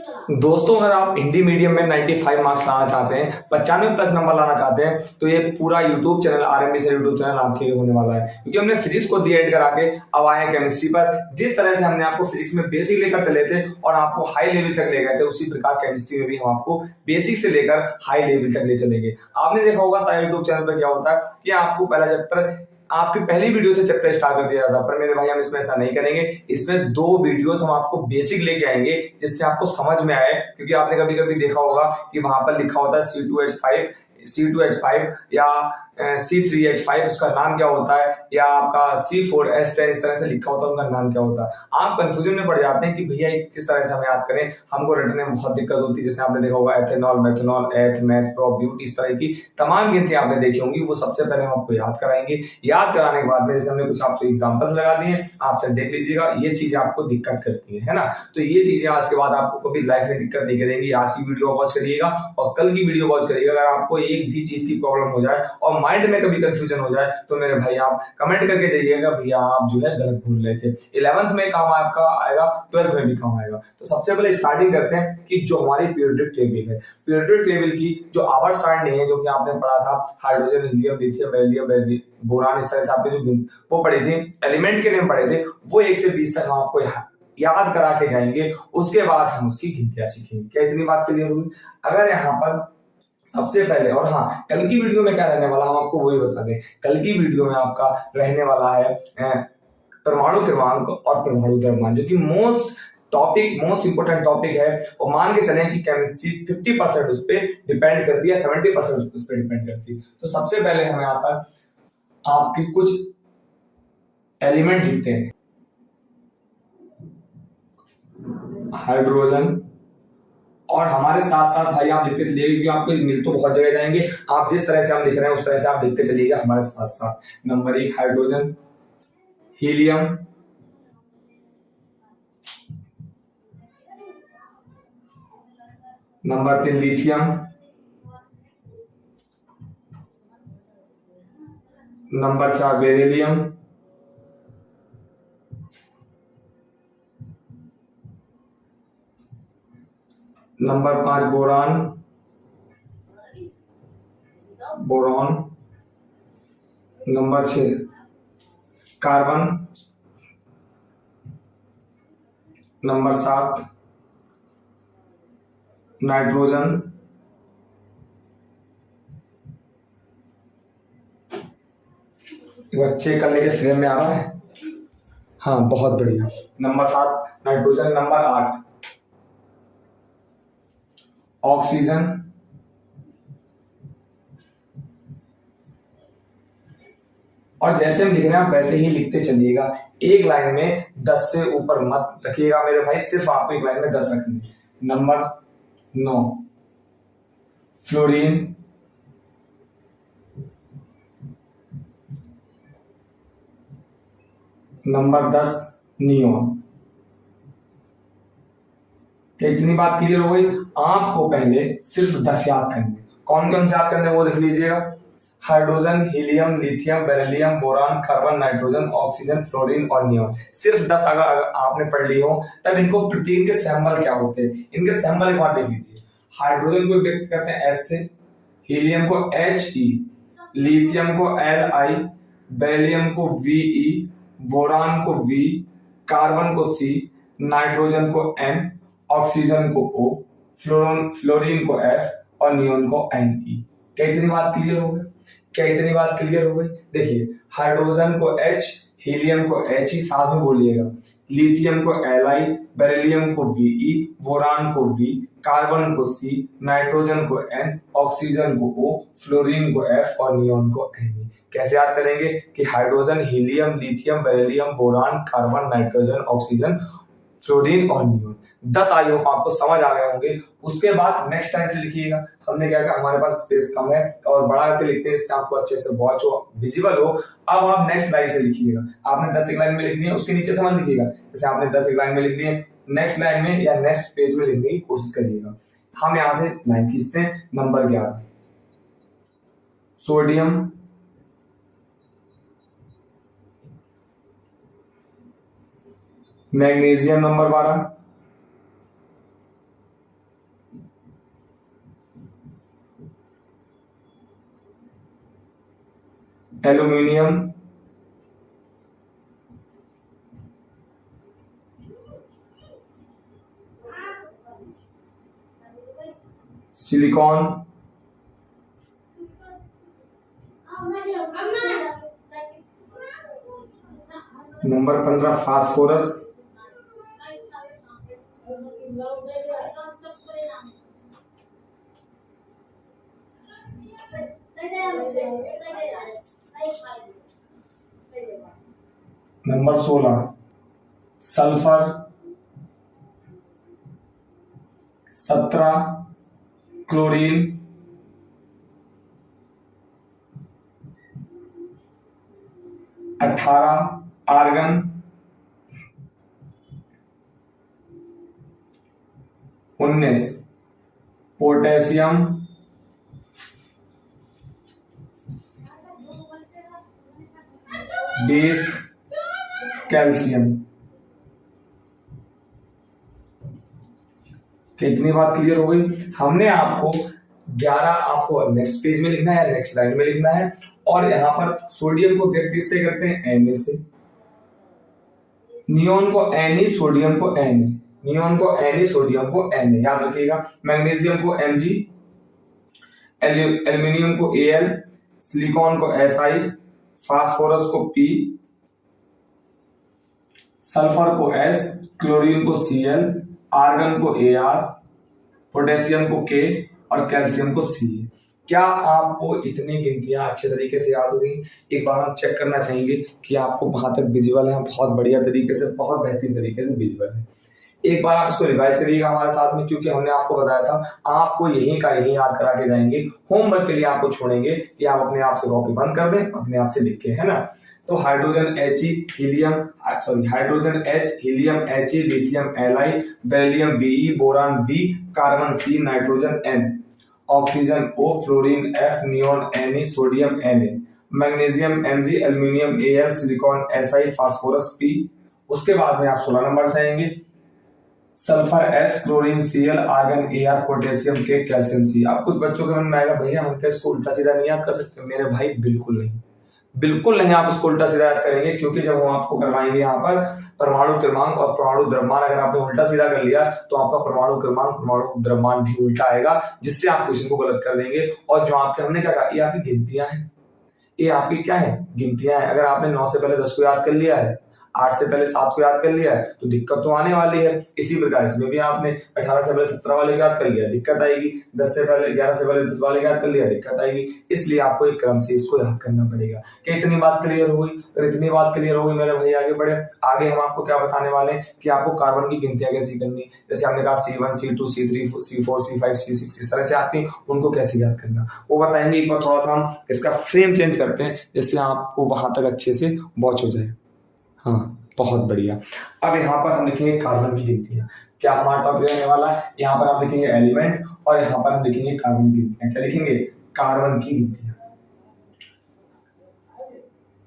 दोस्तों, अगर आप हिंदी मीडियम में 95 मार्क्स लाना चाहते हैं, 95 प्लस नंबर लाना चाहते हैं, तो ये पूरा YouTube channel RMB sir YouTube channel आपके लिए होने वाला है। क्योंकि हमने फिजिक्स को डी एड करा के अब आए हैं केमिस्ट्री पर। जिस तरह से हमने आपको फिजिक्स में बेसिक लेकर चले थे और आपको हाई लेवल तक ले गए थे, उसी प्रकार केमिस्ट्री में भी हम आपको बेसिक से लेकर हाई लेवल तक ले चलेंगे। आपने देखा होगा सारे यूट्यूब चैनल पर क्या होता है कि आपको पहला चैप्टर आपकी पहली वीडियो से चैप्टर स्टार्ट कर दिया जाता है। पर मेरे भाई, हम इसमें ऐसा नहीं करेंगे। इसमें 2 वीडियोस हम आपको बेसिक लेके आएंगे जिससे आपको समझ में आए। क्योंकि आपने कभी कभी देखा होगा कि वहां पर लिखा होता है C2H5 या C3H5, उसका नाम क्या होता है, या आपका C4H10, इस तरह से लिखा होता है, उनका नाम क्या होता है। आप कंफ्यूजन में पड़ जाते हैं कि भैया किस तरह से हम याद करें, हमको रटने में बहुत दिक्कत होती है। जैसे आपने देखा होगा एथेनॉल, मेथनॉल, एथ, मैथ, प्रो, ब्यूट, इस तरह की तमाम गिनती आपने देखी होंगी। वो सबसे पहले हम आपको याद कराएंगे। याद कराने के बाद में जैसे हमने कुछ आपसे एग्जांपल्स लगा दिए, आपसे देख लीजिएगा। ये चीजें आपको दिक्कत करती है ना, तो ये चीजें आज के बाद आपको कभी लाइफ में दिक्कत नहीं करेंगी। आज की वीडियो वॉच करिएगा और कल की वीडियो वॉच करिएगा। अगर आपको एक भी चीज की प्रॉब्लम हो जाए और माइंड में कभी कंफ्यूजन हो जाए, तो मेरे भाई आप कमेंट करके जाइएगा, भैया आप जो है गलत भूल रहे थे। 11th में काम आपका आएगा, 12th में भी काम आएगा। तो सबसे पहले स्टार्टिंग करते हैं कि जो हमारी पीरियोडिक टेबल है, पीरियोडिक टेबल की जो आवर्त सारणी है, जो कि आपने पढ़ा था, hydrogen, helium, lithium, beryllium, boron, इस तरह से आपने जो वो पढ़े थे, एलिमेंट के नेम पढ़े थे, वो 1 से 20 तक हम आपको याद करा के जाएंगे। उसके बाद हम उसकी गिनतियां सीखेंगे। क्या इतनी बात क्लियर हुई? अगर यहाँ पर सबसे पहले, और हाँ, कल की वीडियो में क्या रहने वाला हम आपको वही बता दें। कल की वीडियो में आपका रहने वाला है परमाणु क्रमांक और परमाणु द्रव्यमान, जो कि मोस्ट इंपोर्टेंट टॉपिक है। और मान के चलें कि केमिस्ट्री 50% उस पर डिपेंड करती है, 70% उस पर डिपेंड करती है। तो सबसे पहले हम यहाँ पर आपकी कुछ एलिमेंट लिखते हैं। हाइड्रोजन, और हमारे साथ साथ भाई आप लिखते चलिए, क्योंकि आपको मिल तो बहुत जगह जाएंगे। आप जिस तरह से हम लिख रहे हैं उस तरह से आप लिखते चलिएगा हमारे साथ साथ। Number 1 hydrogen, helium, number 3 lithium, number 4 beryllium, number 5 boron, number 6 carbon, number 7 nitrogen, check करने के फ्रेम में आ रहा है? हाँ, बहुत बढ़िया। नंबर 7 नाइट्रोजन, नंबर 8 ऑक्सीजन, और जैसे हम लिख रहे हैं आप वैसे ही लिखते चलिएगा। एक लाइन में 10 से ऊपर मत रखिएगा मेरे भाई, सिर्फ आपको एक लाइन में 10 रखनी। Number 9 fluorine, number 10 neon. क्या इतनी बात क्लियर हो गई? आपको पहले सिर्फ 10 याद करने। कौन कौन से याद करने वो देख लीजिएगा। Hydrogen, helium, lithium, beryllium, boron, carbon, nitrogen, oxygen, fluorine और नियोन। सिर्फ 10 अगर आपने पढ़ ली हो, तब इनको प्रत्येक के सैंपल क्या होते हैं, इनके सैंपल एक बार देख लीजिए। हाइड्रोजन को व्यक्त करते हैं एस से, हीलियम को He, लिथियम को Li, बेरिलियम को Ve, बोरान को V, कार्बन को C, नाइट्रोजन को N, ऑक्सीजन को O, फ्लोरीन को F और नियोन को Ne। क्या इतनी बात क्लियर हो गई? क्या इतनी बात क्लियर हो गई? देखिए, हाइड्रोजन को H, हीलियम को He, साथ में बोलिएगा, लिथियम को Li, बेरिलियम को Ve, बोरान को V, कार्बन को C, नाइट्रोजन को N, ऑक्सीजन को O, फ्लोरीन को F और नियोन को Ne। कैसे याद करेंगे कि hydrogen, helium, lithium, beryllium, boron, carbon, nitrogen, oxygen, fluorine और नियोन। 10 आई होप आपको समझ आ गए होंगे। उसके बाद नेक्स्ट टाइम से लिखिएगा। हमने क्या कहा, हमारे पास स्पेस कम है और बड़ा करके लिखते हैं, इससे आपको अच्छे से वॉच हो, विजिबल हो। अब आप नेक्स्ट लाइन से लिखिएगा। आपने 10 एक लाइन में लिख लिया, उसके नीचे से मत लिखिएगा। जैसे आपने 10 एक लाइन में लिख लिए, नेक्स्ट लाइन में या नेक्स्ट पेज में लिखने की कोशिश करिएगा। हम यहाँ से लाइन खींचते हैं। Number 11 sodium, magnesium, number 12 aluminium, silicon, number 15 phosphorus, number 16 sulphur, 17 chlorine, 18 argon, 19 potassium, 20 calcium. कितनी बात क्लियर हो गई? हमने आपको 11 आपको नेक्स्ट पेज में लिखना है, नेक्स्ट लाइन में लिखना है। और यहाँ पर सोडियम को व्यक्त किससे करते हैं? Na से। नियोन को Na, सोडियम को Na, नियोन को Na, सोडियम को Na, याद रखिएगा। मैग्नीशियम को Mg, एल्यूमिनियम को Al, सिलिकॉन को Si, फास्फोरस को P, सल्फर को S, क्लोरीन को Cl, आर्गन को Ar, पोटेशियम को K और कैल्शियम को C। क्या आपको इतनी गिनतियां अच्छे तरीके से याद हो गई? एक बार हम चेक करना चाहेंगे कि आपको वहां तक विजुअल है। बहुत बढ़िया तरीके से, बहुत बेहतरीन तरीके से विजुअल है। एक बार आप इसको रिवाइज करिएगा हमारे साथ में, क्योंकि हमने आपको बताया था आपको यहीं का यहीं याद करा के जाएंगे। होमवर्क के लिए आपको छोड़ेंगे कि आप अपने आप से कॉपी बंद कर दें, अपने आप से लिख के, है ना। तो hydrogen He, helium hydrogen H, helium He, lithium Li, beryllium Be, boron B, carbon C, nitrogen N, oxygen O, fluorine F, neon Ne, sodium Na, magnesium Mg, aluminium Al, silicon Si, phosphorus P। उसके बाद में आप 16 number से आएंगे, sulphur S, chlorine Cl, argon Ar, potassium K, calcium C। अब कुछ बच्चों के मन में आएगा, भैया हम क्या इसको उल्टा सीधा नहीं याद कर सकते? मेरे भाई बिल्कुल नहीं, बिल्कुल नहीं आप इसको उल्टा सीधा याद करेंगे, क्योंकि जब हम आपको करवाएंगे यहाँ पर परमाणु क्रमांक और परमाणु द्रव्यमान, अगर आपने उल्टा सीधा कर लिया तो आपका परमाणु क्रमांक, परमाणु द्रव्यमान भी उल्टा आएगा, जिससे आप क्वेश्चन को गलत कर देंगे। और जो आपके हमने क्या कहा, ये आपकी गिनतियां हैं, ये आपकी क्या है? गिनतियां हैं। अगर आपने 9 से पहले 10 को याद कर लिया है, 8 से पहले 7 को याद कर लिया है, तो दिक्कत तो आने वाली है। इसी प्रकार इसमें भी आपने 18 से पहले 17 वाले को याद कर लिया, दिक्कत आएगी। 10 से पहले 11 से पहले 10 वाले को याद कर लिया, दिक्कत आएगी। इसलिए आपको एक क्रम से इसको याद करना पड़ेगा। क्या इतनी बात क्लियर हो गई? अगर इतनी बात क्लियर हो गई मेरे भाई, आगे बढ़े। आगे हम आपको क्या बताने वाले हैं कि आपको कार्बन की गिनतियां कैसी करनी, जैसे हमने कहा C1, C2, C3, C4, C5, C6 इस तरह से आती है, उनको कैसे याद करना वो बताएंगे। एक बार थोड़ा सा हम इसका फ्रेम चेंज करते हैं, जिससे आपको वहां तक अच्छे से वॉच हो जाए। हाँ, बहुत बढ़िया। अब यहाँ पर हम लिखेंगे कार्बन की गिनतियां। क्या हमारा टॉपिक रहने वाला है? यहाँ पर आप लिखेंगे एलिमेंट और यहाँ पर हम लिखेंगे कार्बन की गिनतियां। क्या लिखेंगे? कार्बन की गिनतियां।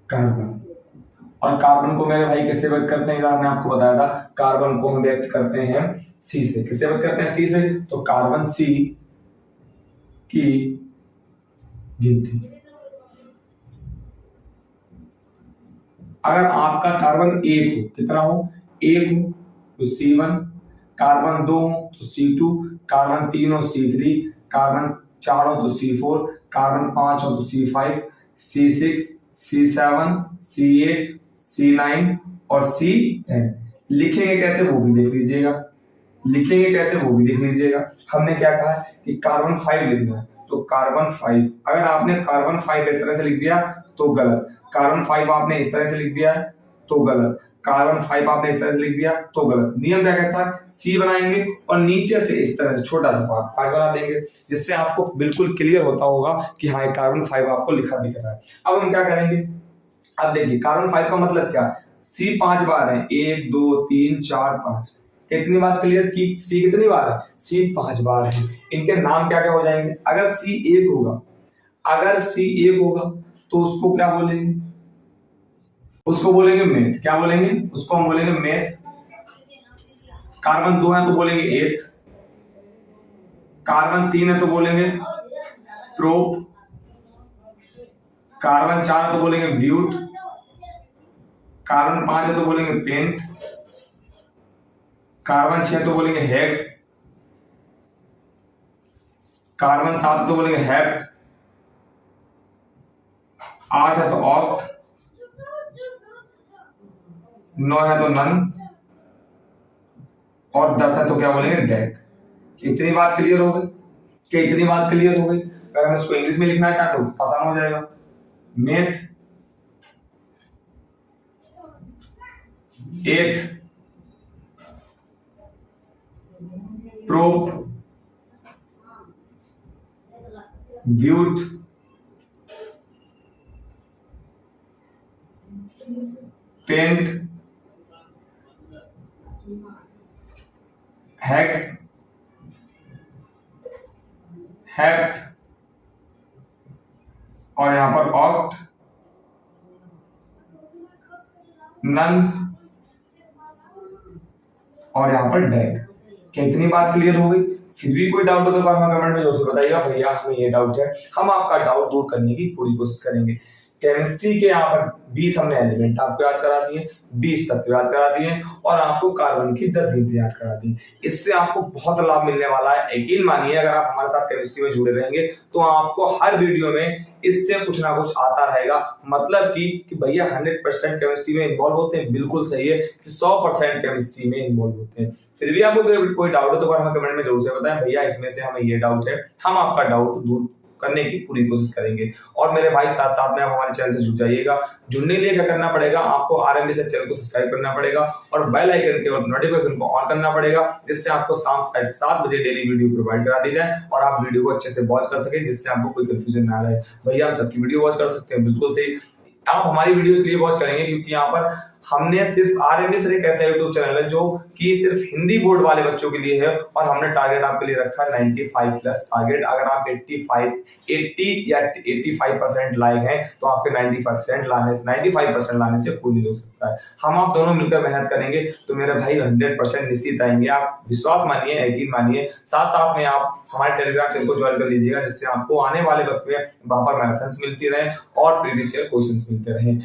कार्बन, और कार्बन को मेरे भाई किससे व्यक्त करते हैं? हमने आपको बताया था, कार्बन को हम व्यक्त करते हैं C से। किससे व्यक्त करते हैं? C से। तो कार्बन C की गिनती। अगर आपका कार्बन 1 हो, कितना हो? 1 हो तो C1, कार्बन 2 हो तो C2, कार्बन 3 हो C3, कार्बन 4 हो तो C4, कार्बन 5 हो तो C5, C6, C7, C8, C9 और C10। लिखेंगे कैसे वो भी देख लीजिएगा, लिखेंगे कैसे वो भी देख लीजिएगा। हमने क्या कहा कि कार्बन 5 लिखना है, तो कार्बन 5। अगर आपने कार्बन 5 इस तरह से लिख दिया तो गलत, कार्बन 5 आपने इस तरह से लिख दिया तो गलत, कार्बन 5 आपने इस तरह से लिख दिया तो गलत। नियम क्या कहता है? C बनाएंगे और नीचे से इस तरह से छोटा सा पार्ट बना देंगे, जिससे आपको बिल्कुल क्लियर होता होगा कि हाँ कार्बन 5 आपको लिखा दिख रहा है। अब हम क्या करेंगे? अब देखिए कार्बन 5 का मतलब क्या? C 5 बार है, 1 2 3 4 5। कितनी बात क्लियर की? C कितनी बार है? C 5 बार है। इनके नाम क्या क्या हो जाएंगे? अगर C 1 होगा, अगर C 1 होगा तो उसको क्या बोलेंगे? उसको बोलेंगे मेथ। क्या बोलेंगे? उसको हम बोलेंगे मेथ। कार्बन 2 है तो बोलेंगे एथ, कार्बन 3 है तो बोलेंगे प्रोप, कार्बन 4 है तो बोलेंगे ब्यूट, कार्बन 5 है तो बोलेंगे पेंट, कार्बन 6 तो बोलेंगे हेक्स, कार्बन 7 तो बोलेंगे हेप्ट, 8 है तो ऑक्ट, 9 है तो नन, और 10 है तो क्या बोलेंगे डेक। इतनी बात क्लियर हो गई? क्या इतनी बात क्लियर हो गई? अगर हम इसको इंग्लिश में लिखना चाहते हो तो आसान हो जाएगा। Meth, eth, prop, but, pent, hex, hept, और यहां पर ऑक्ट, नन, और यहां पर डेक। क्या इतनी बात क्लियर हो गई? फिर भी कोई डाउट हो तो कमेंट में जरूर से बताइएगा, भैया हमें ये डाउट है, हम आपका डाउट दूर करने की पूरी कोशिश करेंगे। केमिस्ट्री के यहाँ पर 20 हमने एलिमेंट आपको याद करा दिए, 20 तत्व याद करा दिए, और आपको कार्बन की 10 गिनती याद करा दी। इससे आपको बहुत लाभ मिलने वाला है। यकीन मानिए, अगर आप हमारे साथ केमिस्ट्री में जुड़े रहेंगे तो आपको हर वीडियो में इससे कुछ ना कुछ आता रहेगा। मतलब कि भैया 100% केमिस्ट्री में इन्वॉल्व होते हैं, बिल्कुल सही है कि 100% केमिस्ट्री में इन्वॉल्व होते हैं। फिर भी आपको कोई डाउट हो तो हमें कमेंट में जरूर से बताएं, भैया इसमें से हमें ये डाउट है, हम आपका डाउट दूर करने की पूरी कोशिश करेंगे। और मेरे भाई साथ साथ में आप हमारे चैनल से जुड़ जाइएगा। जुड़ने के लिए क्या करना पड़ेगा? आपको आरएमबी से चैनल को सब्सक्राइब करना पड़ेगा और बेल आइकन के नोटिफिकेशन को ऑन करना पड़ेगा, जिससे आपको शाम 7 बजे डेली वीडियो प्रोवाइड करा दी जाए और आप वीडियो को अच्छे से वॉच कर सके, जिससे आपको कोई कंफ्यूजन ना रहे। भैया हम सबकी वीडियो वॉच कर सकते हैं, बिल्कुल सही। आप हमारी वीडियो इसलिए वॉच करेंगे क्योंकि यहाँ पर हमने सिर्फ आरएमबी सर एक ऐसा यूट्यूब चैनल है जो कि सिर्फ हिंदी बोर्ड वाले बच्चों के लिए है, और हमने टारगेट आपके लिए रखा है 95 प्लस टारगेट। अगर आप 80 या 85% लायक हैं तो आपके 95% लाने से कोई नहीं हो सकता है। हम आप दोनों मिलकर मेहनत करेंगे तो मेरे भाई 100% निश्चित आएंगे। आप विश्वास मानिए, यकीन मानिए। साथ साथ में आप हमारे टेलीग्राम चैनल को ज्वाइन कर लीजिएगा, जिससे आपको आने वाले वक्त में वहां पर मैराथन्स मिलती रहे और प्रीवियस ईयर क्वेश्चंस मिलते रहे।